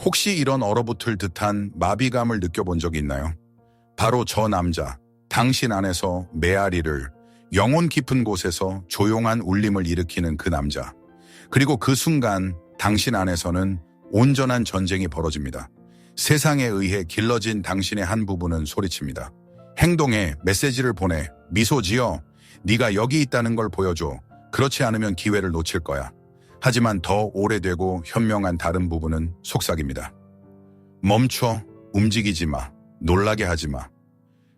혹시 이런 얼어붙을 듯한 마비감을 느껴본 적이 있나요? 바로 저 남자, 당신 안에서 메아리를 영혼 깊은 곳에서 조용한 울림을 일으키는 그 남자. 그리고 그 순간 당신 안에서는 온전한 전쟁이 벌어집니다. 세상에 의해 길러진 당신의 한 부분은 소리칩니다. 행동에 메시지를 보내. 미소 지어. 네가 여기 있다는 걸 보여줘. 그렇지 않으면 기회를 놓칠 거야. 하지만 더 오래되고 현명한 다른 부분은 속삭입니다. 멈춰. 움직이지 마. 놀라게 하지 마.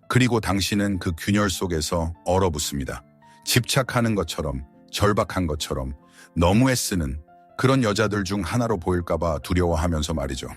그리고 당신은 그 균열 속에서 얼어붙습니다. 집착하는 것처럼, 절박한 것처럼, 너무 애쓰는 그런 여자들 중 하나로 보일까봐 두려워하면서 말이죠.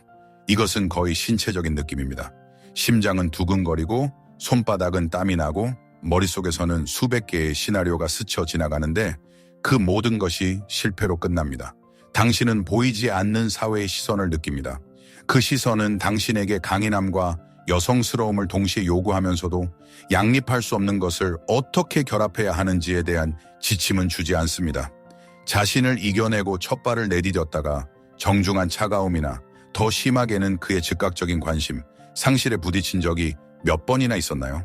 이것은 거의 신체적인 느낌입니다. 심장은 두근거리고 손바닥은 땀이 나고 머릿속에서는 수백 개의 시나리오가 스쳐 지나가는데 그 모든 것이 실패로 끝납니다. 당신은 보이지 않는 사회의 시선을 느낍니다. 그 시선은 당신에게 강인함과 여성스러움을 동시에 요구하면서도 양립할 수 없는 것을 어떻게 결합해야 하는지에 대한 지침은 주지 않습니다. 자신을 이겨내고 첫 발을 내디뎠다가 정중한 차가움이나 더 심하게는 그의 즉각적인 관심, 상실에 부딪힌 적이 몇 번이나 있었나요?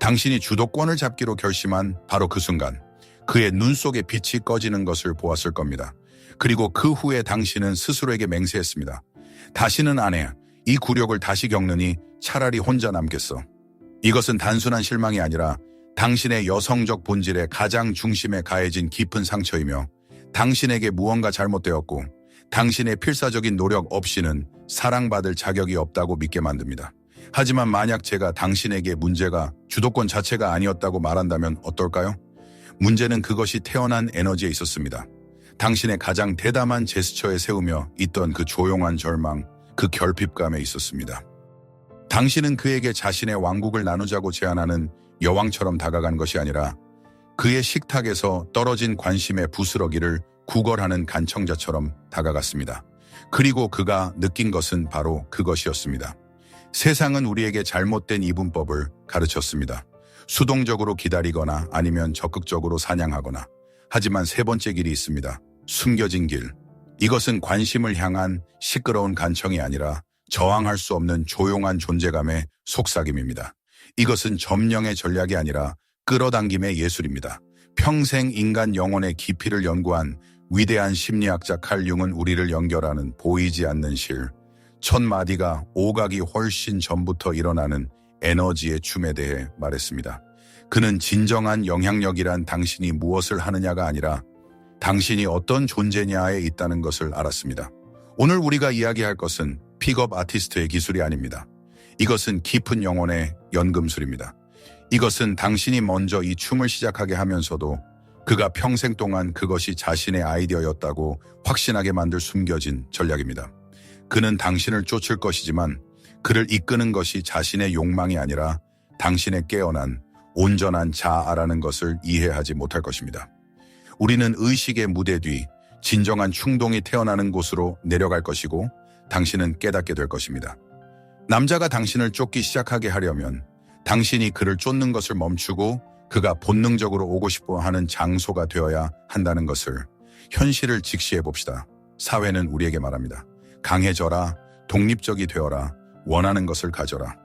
당신이 주도권을 잡기로 결심한 바로 그 순간, 그의 눈 속에 빛이 꺼지는 것을 보았을 겁니다. 그리고 그 후에 당신은 스스로에게 맹세했습니다. 다시는 안 해. 이 굴욕을 다시 겪느니 차라리 혼자 남겠어. 이것은 단순한 실망이 아니라 당신의 여성적 본질의 가장 중심에 가해진 깊은 상처이며 당신에게 무언가 잘못되었고 당신의 필사적인 노력 없이는 사랑받을 자격이 없다고 믿게 만듭니다. 하지만 만약 제가 당신에게 문제가 주도권 자체가 아니었다고 말한다면 어떨까요? 문제는 그것이 태어난 에너지에 있었습니다. 당신의 가장 대담한 제스처에 세우며 있던 그 조용한 절망, 그 결핍감에 있었습니다. 당신은 그에게 자신의 왕국을 나누자고 제안하는 여왕처럼 다가간 것이 아니라 그의 식탁에서 떨어진 관심의 부스러기를 구걸하는 간청자처럼 다가갔습니다. 그리고 그가 느낀 것은 바로 그것이었습니다. 세상은 우리에게 잘못된 이분법을 가르쳤습니다. 수동적으로 기다리거나 아니면 적극적으로 사냥하거나. 하지만 세 번째 길이 있습니다. 숨겨진 길. 이것은 관심을 향한 시끄러운 간청이 아니라 저항할 수 없는 조용한 존재감의 속삭임입니다. 이것은 점령의 전략이 아니라 끌어당김의 예술입니다. 평생 인간 영혼의 깊이를 연구한 위대한 심리학자 칼 융은 우리를 연결하는 보이지 않는 실, 첫 마디가 오각이 훨씬 전부터 일어나는 에너지의 춤에 대해 말했습니다. 그는 진정한 영향력이란 당신이 무엇을 하느냐가 아니라 당신이 어떤 존재냐에 있다는 것을 알았습니다. 오늘 우리가 이야기할 것은 픽업 아티스트의 기술이 아닙니다. 이것은 깊은 영혼의 연금술입니다. 이것은 당신이 먼저 이 춤을 시작하게 하면서도 그가 평생 동안 그것이 자신의 아이디어였다고 확신하게 만들 숨겨진 전략입니다. 그는 당신을 쫓을 것이지만 그를 이끄는 것이 자신의 욕망이 아니라 당신의 깨어난 온전한 자아라는 것을 이해하지 못할 것입니다. 우리는 의식의 무대 뒤 진정한 충동이 태어나는 곳으로 내려갈 것이고 당신은 깨닫게 될 것입니다. 남자가 당신을 쫓기 시작하게 하려면 당신이 그를 쫓는 것을 멈추고 그가 본능적으로 오고 싶어 하는 장소가 되어야 한다는 것을 현실을 직시해 봅시다. 사회는 우리에게 말합니다. 강해져라, 독립적이 되어라, 원하는 것을 가져라.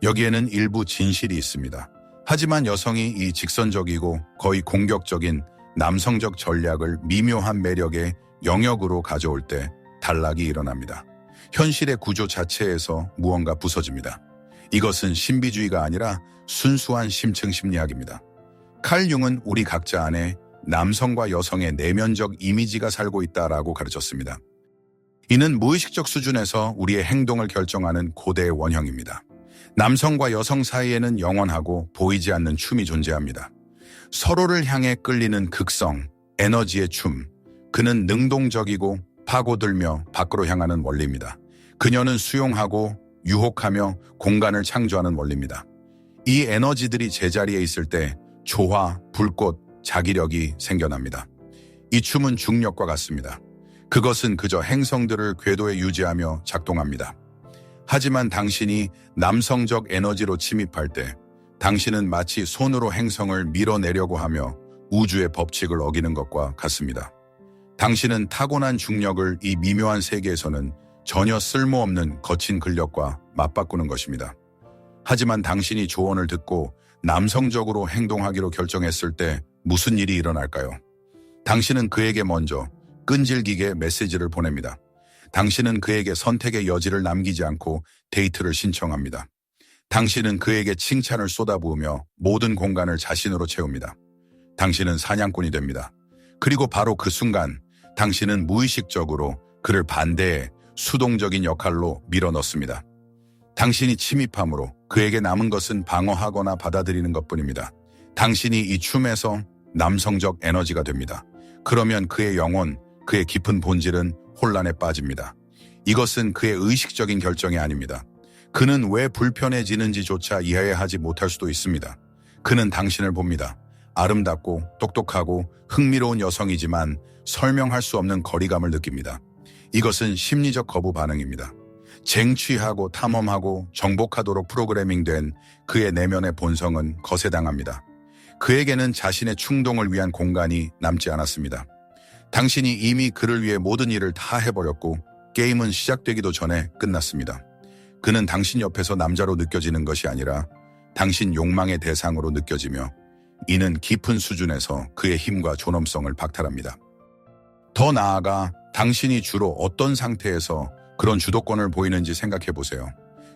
여기에는 일부 진실이 있습니다. 하지만 여성이 이 직선적이고 거의 공격적인 남성적 전략을 미묘한 매력의 영역으로 가져올 때 단락이 일어납니다. 현실의 구조 자체에서 무언가 부서집니다. 이것은 신비주의가 아니라 순수한 심층 심리학입니다. 칼 융은 우리 각자 안에 남성과 여성의 내면적 이미지가 살고 있다라고 가르쳤습니다. 이는 무의식적 수준에서 우리의 행동을 결정하는 고대의 원형입니다. 남성과 여성 사이에는 영원하고 보이지 않는 춤이 존재합니다. 서로를 향해 끌리는 극성, 에너지의 춤. 그는 능동적이고 파고들며 밖으로 향하는 원리입니다. 그녀는 수용하고 유혹하며 공간을 창조하는 원리입니다. 이 에너지들이 제자리에 있을 때 조화, 불꽃, 자기력이 생겨납니다. 이 춤은 중력과 같습니다. 그것은 그저 행성들을 궤도에 유지하며 작동합니다. 하지만 당신이 남성적 에너지로 침입할 때 당신은 마치 손으로 행성을 밀어내려고 하며 우주의 법칙을 어기는 것과 같습니다. 당신은 타고난 중력을 이 미묘한 세계에서는 전혀 쓸모없는 거친 근력과 맞바꾸는 것입니다. 하지만 당신이 조언을 듣고 남성적으로 행동하기로 결정했을 때 무슨 일이 일어날까요? 당신은 그에게 먼저 끈질기게 메시지를 보냅니다. 당신은 그에게 선택의 여지를 남기지 않고 데이트를 신청합니다. 당신은 그에게 칭찬을 쏟아부으며 모든 공간을 자신으로 채웁니다. 당신은 사냥꾼이 됩니다. 그리고 바로 그 순간 당신은 무의식적으로 그를 반대의 수동적인 역할로 밀어넣습니다. 당신이 침입함으로 그에게 남은 것은 방어하거나 받아들이는 것뿐입니다. 당신이 이 춤에서 남성적 에너지가 됩니다. 그러면 그의 영혼, 그의 깊은 본질은 혼란에 빠집니다. 이것은 그의 의식적인 결정이 아닙니다. 그는 왜 불편해지는지조차 이해하지 못할 수도 있습니다. 그는 당신을 봅니다. 아름답고 똑똑하고 흥미로운 여성이지만 설명할 수 없는 거리감을 느낍니다. 이것은 심리적 거부 반응입니다. 쟁취하고 탐험하고 정복하도록 프로그래밍된 그의 내면의 본성은 거세당합니다. 그에게는 자신의 충동을 위한 공간이 남지 않았습니다. 당신이 이미 그를 위해 모든 일을 다 해버렸고 게임은 시작되기도 전에 끝났습니다. 그는 당신 옆에서 남자로 느껴지는 것이 아니라 당신 욕망의 대상으로 느껴지며 이는 깊은 수준에서 그의 힘과 존엄성을 박탈합니다. 더 나아가 당신이 주로 어떤 상태에서 그런 주도권을 보이는지 생각해 보세요.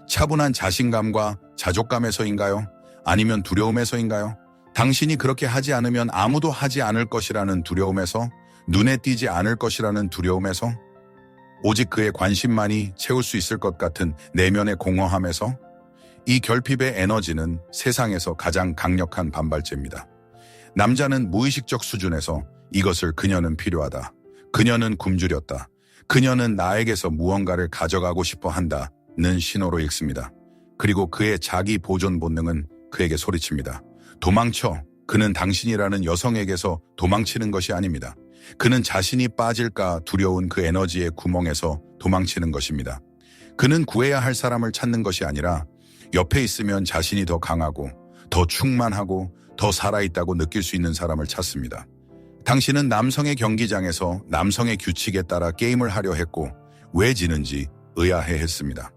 차분한 자신감과 자족감에서인가요? 아니면 두려움에서인가요? 당신이 그렇게 하지 않으면 아무도 하지 않을 것이라는 두려움에서? 눈에 띄지 않을 것이라는 두려움에서? 오직 그의 관심만이 채울 수 있을 것 같은 내면의 공허함에서? 이 결핍의 에너지는 세상에서 가장 강력한 반발제입니다. 남자는 무의식적 수준에서 이것을 그녀는 필요하다. 그녀는 굶주렸다. 그녀는 나에게서 무언가를 가져가고 싶어 한다는 신호로 읽습니다. 그리고 그의 자기 보존 본능은 그에게 소리칩니다. 도망쳐. 그는 당신이라는 여성에게서 도망치는 것이 아닙니다. 그는 자신이 빠질까 두려운 그 에너지의 구멍에서 도망치는 것입니다. 그는 구해야 할 사람을 찾는 것이 아니라 옆에 있으면 자신이 더 강하고 더 충만하고 더 살아있다고 느낄 수 있는 사람을 찾습니다. 당신은 남성의 경기장에서 남성의 규칙에 따라 게임을 하려 했고 왜 지는지 의아해했습니다.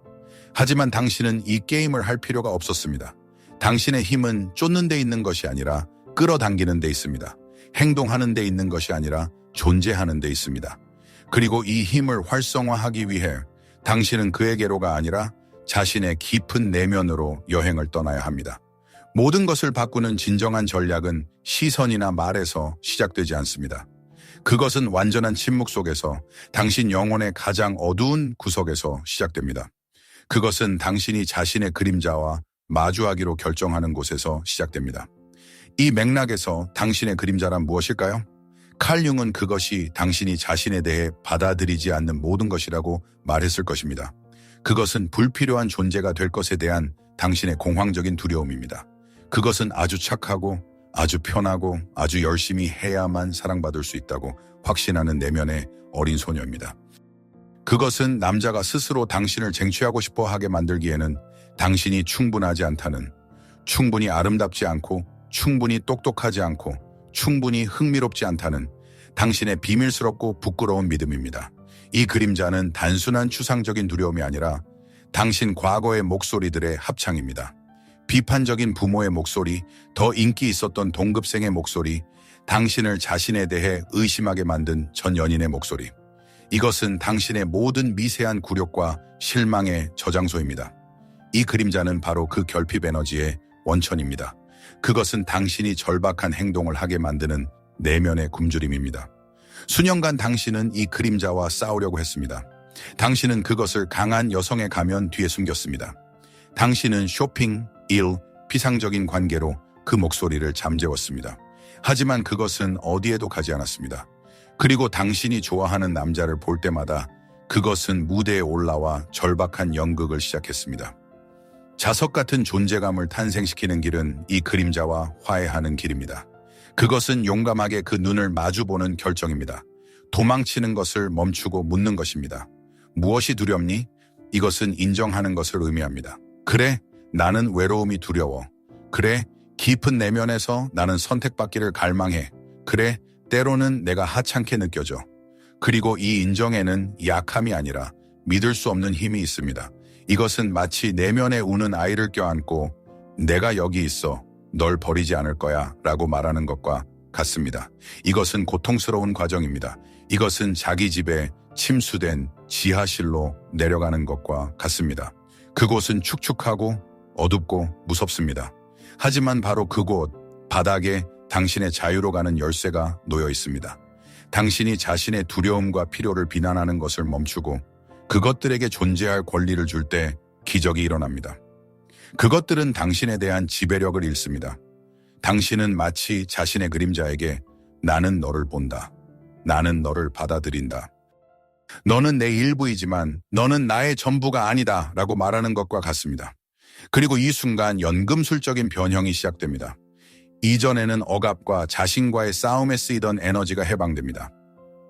하지만 당신은 이 게임을 할 필요가 없었습니다. 당신의 힘은 쫓는 데 있는 것이 아니라 끌어당기는 데 있습니다. 행동하는 데 있는 것이 아니라 존재하는 데 있습니다. 그리고 이 힘을 활성화하기 위해 당신은 그에게로가 아니라 자신의 깊은 내면으로 여행을 떠나야 합니다. 모든 것을 바꾸는 진정한 전략은 시선이나 말에서 시작되지 않습니다. 그것은 완전한 침묵 속에서 당신 영혼의 가장 어두운 구석에서 시작됩니다. 그것은 당신이 자신의 그림자와 마주하기로 결정하는 곳에서 시작됩니다. 이 맥락에서 당신의 그림자란 무엇일까요? 칼 융은 그것이 당신이 자신에 대해 받아들이지 않는 모든 것이라고 말했을 것입니다. 그것은 불필요한 존재가 될 것에 대한 당신의 공황적인 두려움입니다. 그것은 아주 착하고 아주 편하고 아주 열심히 해야만 사랑받을 수 있다고 확신하는 내면의 어린 소녀입니다. 그것은 남자가 스스로 당신을 쟁취하고 싶어 하게 만들기에는 당신이 충분하지 않다는, 충분히 아름답지 않고 충분히 똑똑하지 않고 충분히 흥미롭지 않다는 당신의 비밀스럽고 부끄러운 믿음입니다. 이 그림자는 단순한 추상적인 두려움이 아니라 당신 과거의 목소리들의 합창입니다. 비판적인 부모의 목소리, 더 인기 있었던 동급생의 목소리, 당신을 자신에 대해 의심하게 만든 전 연인의 목소리. 이것은 당신의 모든 미세한 굴욕과 실망의 저장소입니다. 이 그림자는 바로 그 결핍 에너지의 원천입니다. 그것은 당신이 절박한 행동을 하게 만드는 내면의 굶주림입니다. 수년간 당신은 이 그림자와 싸우려고 했습니다. 당신은 그것을 강한 여성의 가면 뒤에 숨겼습니다. 당신은 쇼핑, 일, 피상적인 관계로 그 목소리를 잠재웠습니다. 하지만 그것은 어디에도 가지 않았습니다. 그리고 당신이 좋아하는 남자를 볼 때마다 그것은 무대에 올라와 절박한 연극을 시작했습니다. 자석 같은 존재감을 탄생시키는 길은 이 그림자와 화해하는 길입니다. 그것은 용감하게 그 눈을 마주보는 결정입니다. 도망치는 것을 멈추고 묻는 것입니다. 무엇이 두렵니? 이것은 인정하는 것을 의미합니다. 그래, 나는 외로움이 두려워. 그래, 깊은 내면에서 나는 선택받기를 갈망해. 그래, 때로는 내가 하찮게 느껴져. 그리고 이 인정에는 약함이 아니라 믿을 수 없는 힘이 있습니다. 이것은 마치 내면에 우는 아이를 껴안고 내가 여기 있어, 널 버리지 않을 거야 라고 말하는 것과 같습니다. 이것은 고통스러운 과정입니다. 이것은 자기 집에 침수된 지하실로 내려가는 것과 같습니다. 그곳은 축축하고 어둡고 무섭습니다. 하지만 바로 그곳 바닥에 당신의 자유로 가는 열쇠가 놓여 있습니다. 당신이 자신의 두려움과 필요를 비난하는 것을 멈추고 그것들에게 존재할 권리를 줄 때 기적이 일어납니다. 그것들은 당신에 대한 지배력을 잃습니다. 당신은 마치 자신의 그림자에게 나는 너를 본다. 나는 너를 받아들인다. 너는 내 일부이지만 너는 나의 전부가 아니다 라고 말하는 것과 같습니다. 그리고 이 순간 연금술적인 변형이 시작됩니다. 이전에는 억압과 자신과의 싸움에 쓰이던 에너지가 해방됩니다.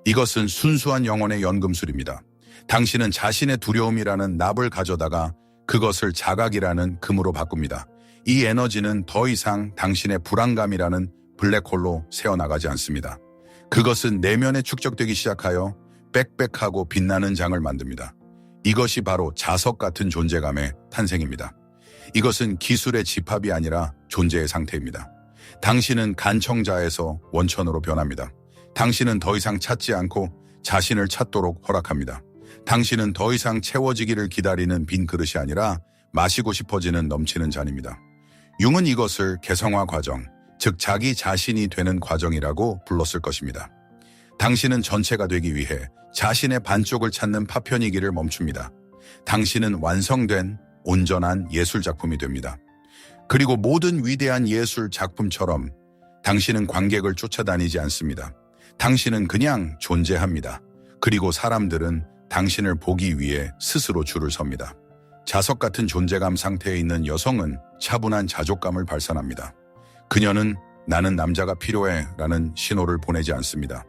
이것은 순수한 영혼의 연금술입니다. 당신은 자신의 두려움이라는 납을 가져다가 그것을 자각이라는 금으로 바꿉니다. 이 에너지는 더 이상 당신의 불안감이라는 블랙홀로 새어나가지 않습니다. 그것은 내면에 축적되기 시작하여 빽빽하고 빛나는 장을 만듭니다. 이것이 바로 자석 같은 존재감의 탄생입니다. 이것은 기술의 집합이 아니라 존재의 상태입니다. 당신은 간청자에서 원천으로 변합니다. 당신은 더 이상 찾지 않고 자신을 찾도록 허락합니다. 당신은 더 이상 채워지기를 기다리는 빈 그릇이 아니라 마시고 싶어지는 넘치는 잔입니다. 융은 이것을 개성화 과정, 즉 자기 자신이 되는 과정이라고 불렀을 것입니다. 당신은 전체가 되기 위해 자신의 반쪽을 찾는 파편이기를 멈춥니다. 당신은 완성된 온전한 예술 작품이 됩니다. 그리고 모든 위대한 예술 작품처럼 당신은 관객을 쫓아다니지 않습니다. 당신은 그냥 존재합니다. 그리고 사람들은 당신을 보기 위해 스스로 줄을 섭니다. 자석 같은 존재감 상태에 있는 여성은 차분한 자족감을 발산합니다. 그녀는 나는 남자가 필요해 라는 신호를 보내지 않습니다.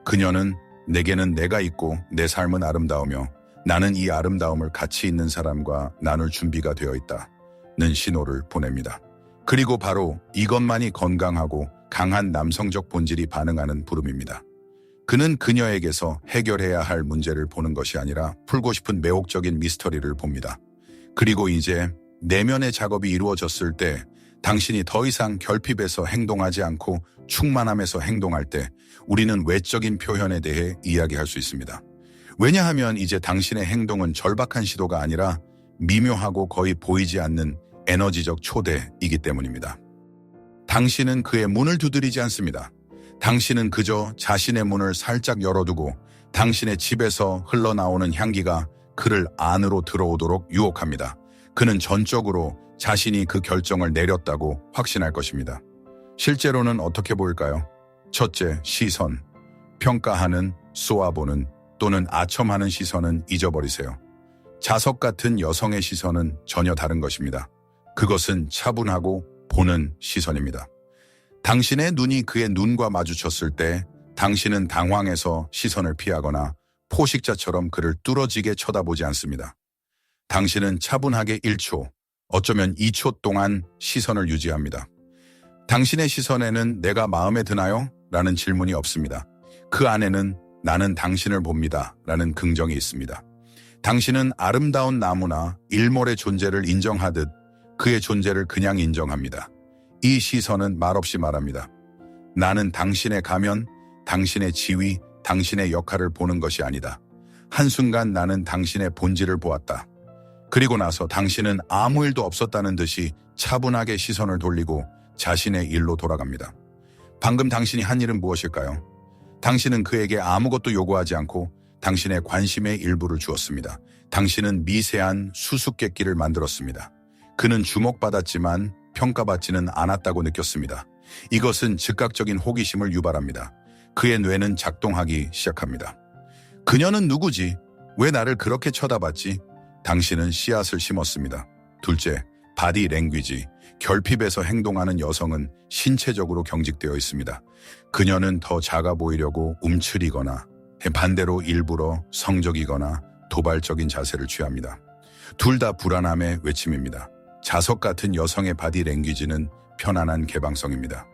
그녀는 내게는 내가 있고 내 삶은 아름다우며 나는 이 아름다움을 가치 있는 사람과 나눌 준비가 되어 있다는 신호를 보냅니다. 그리고 바로 이것만이 건강하고 강한 남성적 본질이 반응하는 부름입니다. 그는 그녀에게서 해결해야 할 문제를 보는 것이 아니라 풀고 싶은 매혹적인 미스터리를 봅니다. 그리고 이제 내면의 작업이 이루어졌을 때 당신이 더 이상 결핍에서 행동하지 않고 충만함에서 행동할 때 우리는 외적인 표현에 대해 이야기할 수 있습니다. 왜냐하면 이제 당신의 행동은 절박한 시도가 아니라 미묘하고 거의 보이지 않는 에너지적 초대이기 때문입니다. 당신은 그의 문을 두드리지 않습니다. 당신은 그저 자신의 문을 살짝 열어두고 당신의 집에서 흘러나오는 향기가 그를 안으로 들어오도록 유혹합니다. 그는 전적으로 자신이 그 결정을 내렸다고 확신할 것입니다. 실제로는 어떻게 보일까요? 첫째, 시선. 평가하는, 쏘아보는 또는 아첨하는 시선은 잊어버리세요. 자석 같은 여성의 시선은 전혀 다른 것입니다. 그것은 차분하고 보는 시선입니다. 당신의 눈이 그의 눈과 마주쳤을 때 당신은 당황해서 시선을 피하거나 포식자처럼 그를 뚫어지게 쳐다보지 않습니다. 당신은 차분하게 1초, 어쩌면 2초 동안 시선을 유지합니다. 당신의 시선에는 내가 마음에 드나요? 라는 질문이 없습니다. 그 안에는 나는 당신을 봅니다. 라는 긍정이 있습니다. 당신은 아름다운 나무나 일몰의 존재를 인정하듯 그의 존재를 그냥 인정합니다. 이 시선은 말없이 말합니다. 나는 당신의 가면, 당신의 지위, 당신의 역할을 보는 것이 아니다. 한순간 나는 당신의 본질을 보았다. 그리고 나서 당신은 아무 일도 없었다는 듯이 차분하게 시선을 돌리고 자신의 일로 돌아갑니다. 방금 당신이 한 일은 무엇일까요? 당신은 그에게 아무것도 요구하지 않고 당신의 관심의 일부를 주었습니다. 당신은 미세한 수수께끼를 만들었습니다. 그는 주목받았지만 평가받지는 않았다고 느꼈습니다. 이것은 즉각적인 호기심을 유발합니다. 그의 뇌는 작동하기 시작합니다. 그녀는 누구지? 왜 나를 그렇게 쳐다봤지? 당신은 씨앗을 심었습니다. 둘째, 바디 랭귀지. 결핍에서 행동하는 여성은 신체적으로 경직되어 있습니다. 그녀는 더 작아 보이려고 움츠리거나 반대로 일부러 성적이거나 도발적인 자세를 취합니다. 둘 다 불안함의 외침입니다. 자석 같은 여성의 바디 랭귀지는 편안한 개방성입니다.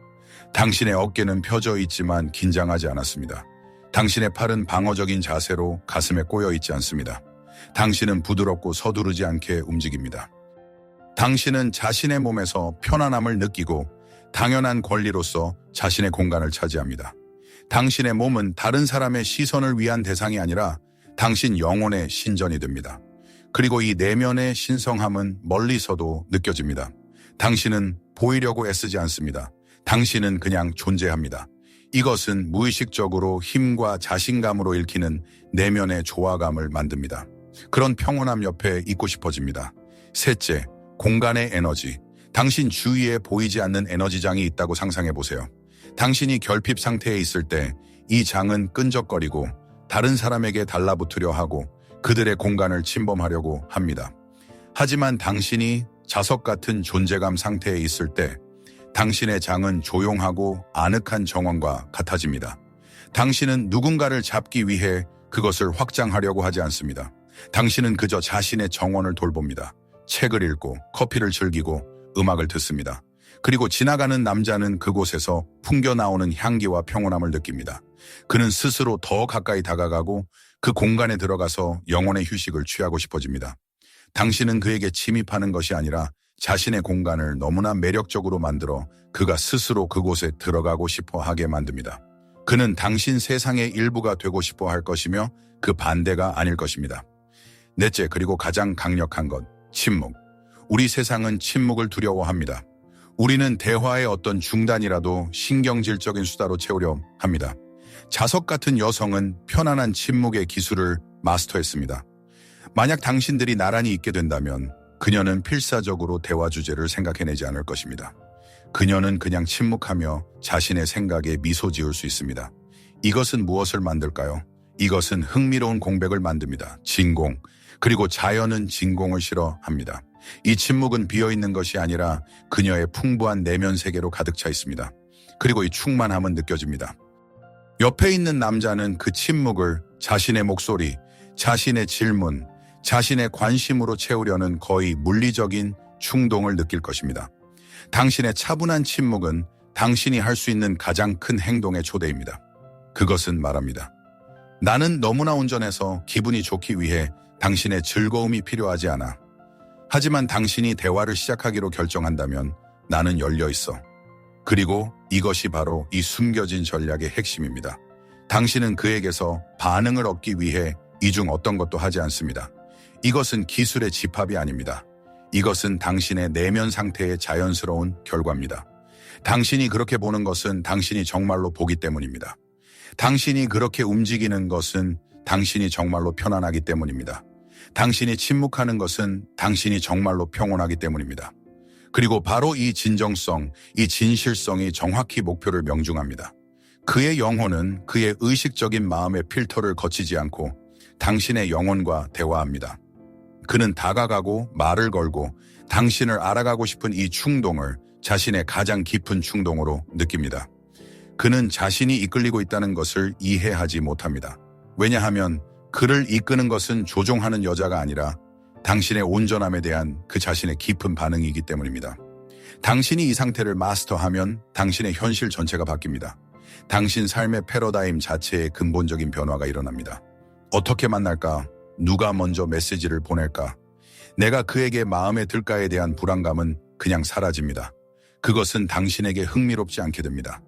당신의 어깨는 펴져 있지만 긴장하지 않았습니다. 당신의 팔은 방어적인 자세로 가슴에 꼬여 있지 않습니다. 당신은 부드럽고 서두르지 않게 움직입니다. 당신은 자신의 몸에서 편안함을 느끼고 당연한 권리로서 자신의 공간을 차지합니다. 당신의 몸은 다른 사람의 시선을 위한 대상이 아니라 당신 영혼의 신전이 됩니다. 그리고 이 내면의 신성함은 멀리서도 느껴집니다. 당신은 보이려고 애쓰지 않습니다. 당신은 그냥 존재합니다. 이것은 무의식적으로 힘과 자신감으로 읽히는 내면의 조화감을 만듭니다. 그런 평온함 옆에 있고 싶어집니다. 셋째, 공간의 에너지. 당신 주위에 보이지 않는 에너지장이 있다고 상상해 보세요. 당신이 결핍 상태에 있을 때 이 장은 끈적거리고 다른 사람에게 달라붙으려 하고 그들의 공간을 침범하려고 합니다. 하지만 당신이 자석 같은 존재감 상태에 있을 때 당신의 장은 조용하고 아늑한 정원과 같아집니다. 당신은 누군가를 잡기 위해 그것을 확장하려고 하지 않습니다. 당신은 그저 자신의 정원을 돌봅니다. 책을 읽고 커피를 즐기고 음악을 듣습니다. 그리고 지나가는 남자는 그곳에서 풍겨나오는 향기와 평온함을 느낍니다. 그는 스스로 더 가까이 다가가고 그 공간에 들어가서 영혼의 휴식을 취하고 싶어집니다. 당신은 그에게 침입하는 것이 아니라 자신의 공간을 너무나 매력적으로 만들어 그가 스스로 그곳에 들어가고 싶어 하게 만듭니다. 그는 당신 세상의 일부가 되고 싶어 할 것이며 그 반대가 아닐 것입니다. 넷째, 그리고 가장 강력한 것, 침묵. 우리 세상은 침묵을 두려워합니다. 우리는 대화의 어떤 중단이라도 신경질적인 수다로 채우려 합니다. 자석 같은 여성은 편안한 침묵의 기술을 마스터했습니다. 만약 당신들이 나란히 있게 된다면 그녀는 필사적으로 대화 주제를 생각해내지 않을 것입니다. 그녀는 그냥 침묵하며 자신의 생각에 미소 지을 수 있습니다. 이것은 무엇을 만들까요? 이것은 흥미로운 공백을 만듭니다. 진공. 그리고 자연은 진공을 싫어합니다. 이 침묵은 비어있는 것이 아니라 그녀의 풍부한 내면 세계로 가득 차 있습니다. 그리고 이 충만함은 느껴집니다. 옆에 있는 남자는 그 침묵을 자신의 목소리, 자신의 질문, 자신의 관심으로 채우려는 거의 물리적인 충동을 느낄 것입니다. 당신의 차분한 침묵은 당신이 할 수 있는 가장 큰 행동의 초대입니다. 그것은 말합니다. 나는 너무나 온전해서 기분이 좋기 위해 당신의 즐거움이 필요하지 않아. 하지만 당신이 대화를 시작하기로 결정한다면 나는 열려 있어. 그리고 이것이 바로 이 숨겨진 전략의 핵심입니다. 당신은 그에게서 반응을 얻기 위해 이 중 어떤 것도 하지 않습니다. 이것은 기술의 집합이 아닙니다. 이것은 당신의 내면 상태의 자연스러운 결과입니다. 당신이 그렇게 보는 것은 당신이 정말로 보기 때문입니다. 당신이 그렇게 움직이는 것은 당신이 정말로 편안하기 때문입니다. 당신이 침묵하는 것은 당신이 정말로 평온하기 때문입니다. 그리고 바로 이 진정성, 이 진실성이 정확히 목표를 명중합니다. 그의 영혼은 그의 의식적인 마음의 필터를 거치지 않고 당신의 영혼과 대화합니다. 그는 다가가고 말을 걸고 당신을 알아가고 싶은 이 충동을 자신의 가장 깊은 충동으로 느낍니다. 그는 자신이 이끌리고 있다는 것을 이해하지 못합니다. 왜냐하면 그를 이끄는 것은 조종하는 여자가 아니라 당신의 온전함에 대한 그 자신의 깊은 반응이기 때문입니다. 당신이 이 상태를 마스터하면 당신의 현실 전체가 바뀝니다. 당신 삶의 패러다임 자체의 근본적인 변화가 일어납니다. 어떻게 만날까? 누가 먼저 메시지를 보낼까? 내가 그에게 마음에 들까에 대한 불안감은 그냥 사라집니다. 그것은 당신에게 흥미롭지 않게 됩니다.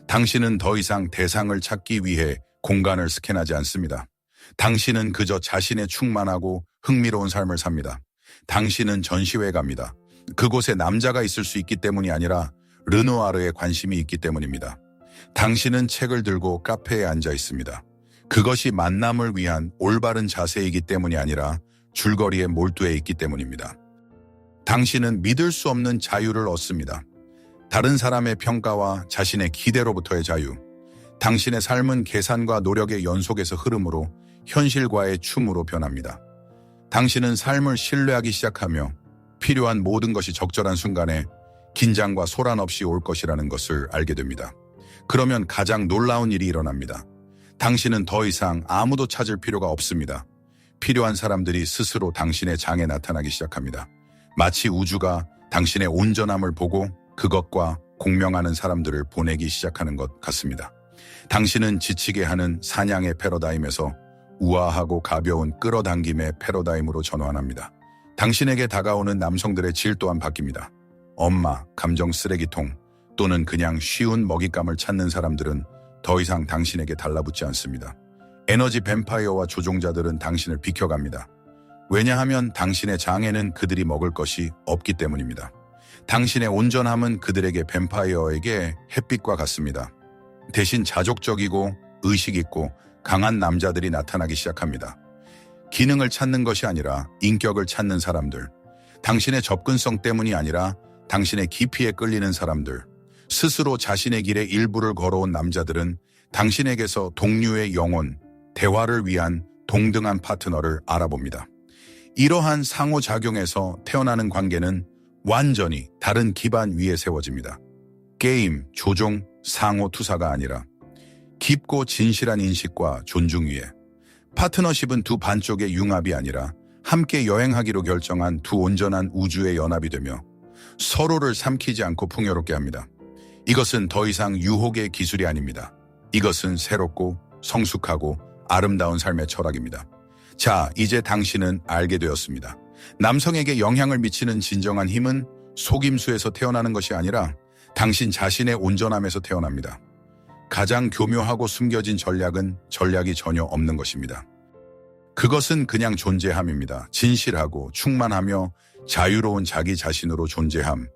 당신은 더 이상 대상을 찾기 위해 공간을 스캔하지 않습니다. 당신은 그저 자신의 충만하고 흥미로운 삶을 삽니다. 당신은 전시회에 갑니다. 그곳에 남자가 있을 수 있기 때문이 아니라 르누아르에 관심이 있기 때문입니다. 당신은 책을 들고 카페에 앉아 있습니다. 그것이 만남을 위한 올바른 자세이기 때문이 아니라 줄거리에 몰두해 있기 때문입니다. 당신은 믿을 수 없는 자유를 얻습니다. 다른 사람의 평가와 자신의 기대로부터의 자유. 당신의 삶은 계산과 노력의 연속에서 흐름으로 현실과의 춤으로 변합니다. 당신은 삶을 신뢰하기 시작하며 필요한 모든 것이 적절한 순간에 긴장과 소란 없이 올 것이라는 것을 알게 됩니다. 그러면 가장 놀라운 일이 일어납니다. 당신은 더 이상 아무도 찾을 필요가 없습니다. 필요한 사람들이 스스로 당신의 장에 나타나기 시작합니다. 마치 우주가 당신의 온전함을 보고 그것과 공명하는 사람들을 보내기 시작하는 것 같습니다. 당신은 지치게 하는 사냥의 패러다임에서 우아하고 가벼운 끌어당김의 패러다임으로 전환합니다. 당신에게 다가오는 남성들의 질 또한 바뀝니다. 엄마, 감정 쓰레기통 또는 그냥 쉬운 먹잇감을 찾는 사람들은 더 이상 당신에게 달라붙지 않습니다. 에너지 뱀파이어와 조종자들은 당신을 비켜갑니다. 왜냐하면 당신의 장에는 그들이 먹을 것이 없기 때문입니다. 당신의 온전함은 그들에게 뱀파이어에게 햇빛과 같습니다. 대신 자족적이고 의식 있고 강한 남자들이 나타나기 시작합니다. 기능을 찾는 것이 아니라 인격을 찾는 사람들, 당신의 접근성 때문이 아니라 당신의 깊이에 끌리는 사람들, 스스로 자신의 길에 일부를 걸어온 남자들은 당신에게서 동료의 영혼, 대화를 위한 동등한 파트너를 알아봅니다. 이러한 상호작용에서 태어나는 관계는 완전히 다른 기반 위에 세워집니다. 게임, 조종, 상호투사가 아니라 깊고 진실한 인식과 존중 위에. 파트너십은 두 반쪽의 융합이 아니라 함께 여행하기로 결정한 두 온전한 우주의 연합이 되며 서로를 삼키지 않고 풍요롭게 합니다. 이것은 더 이상 유혹의 기술이 아닙니다. 이것은 새롭고 성숙하고 아름다운 삶의 철학입니다. 자, 이제 당신은 알게 되었습니다. 남성에게 영향을 미치는 진정한 힘은 속임수에서 태어나는 것이 아니라 당신 자신의 온전함에서 태어납니다. 가장 교묘하고 숨겨진 전략이 전혀 없는 것입니다. 그것은 그냥 존재함입니다. 진실하고 충만하며 자유로운 자기 자신으로 존재함.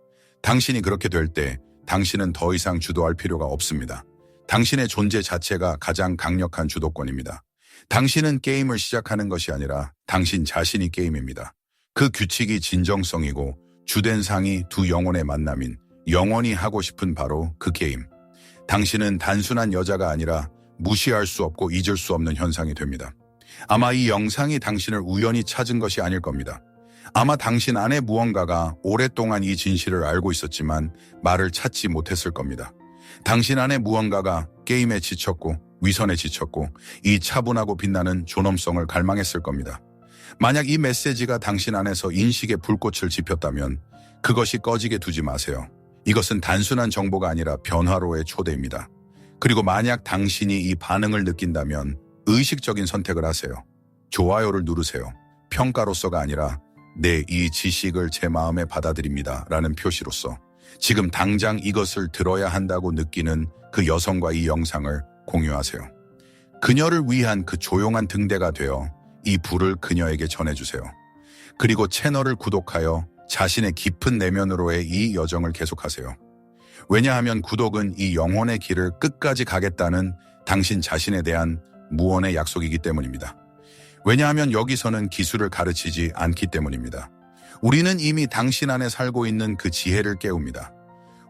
당신이 그렇게 될 때 당신은 더 이상 주도할 필요가 없습니다. 당신의 존재 자체가 가장 강력한 주도권입니다. 당신은 게임을 시작하는 것이 아니라 당신 자신이 게임입니다. 그 규칙이 진정성이고 주된 상이 두 영혼의 만남인 영원히 하고 싶은 바로 그 게임. 당신은 단순한 여자가 아니라 무시할 수 없고 잊을 수 없는 현상이 됩니다. 아마 이 영상이 당신을 우연히 찾은 것이 아닐 겁니다. 아마 당신 안에 무언가가 오랫동안 이 진실을 알고 있었지만 말을 찾지 못했을 겁니다. 당신 안에 무언가가 게임에 지쳤고 위선에 지쳤고 이 차분하고 빛나는 존엄성을 갈망했을 겁니다. 만약 이 메시지가 당신 안에서 인식의 불꽃을 지폈다면 그것이 꺼지게 두지 마세요. 이것은 단순한 정보가 아니라 변화로의 초대입니다. 그리고 만약 당신이 이 반응을 느낀다면 의식적인 선택을 하세요. 좋아요를 누르세요. 평가로서가 아니라 네, 이 지식을 제 마음에 받아들입니다 라는 표시로서 지금 당장 이것을 들어야 한다고 느끼는 그 여성과 이 영상을 공유하세요. 그녀를 위한 그 조용한 등대가 되어 이 불을 그녀에게 전해주세요. 그리고 채널을 구독하여 자신의 깊은 내면으로의 이 여정을 계속하세요. 왜냐하면 구독은 이 영혼의 길을 끝까지 가겠다는 당신 자신에 대한 무언의 약속이기 때문입니다. 왜냐하면 여기서는 기술을 가르치지 않기 때문입니다. 우리는 이미 당신 안에 살고 있는 그 지혜를 깨웁니다.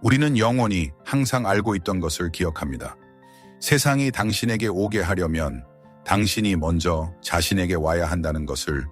우리는 영원히 항상 알고 있던 것을 기억합니다. 세상이 당신에게 오게 하려면 당신이 먼저 자신에게 와야 한다는 것을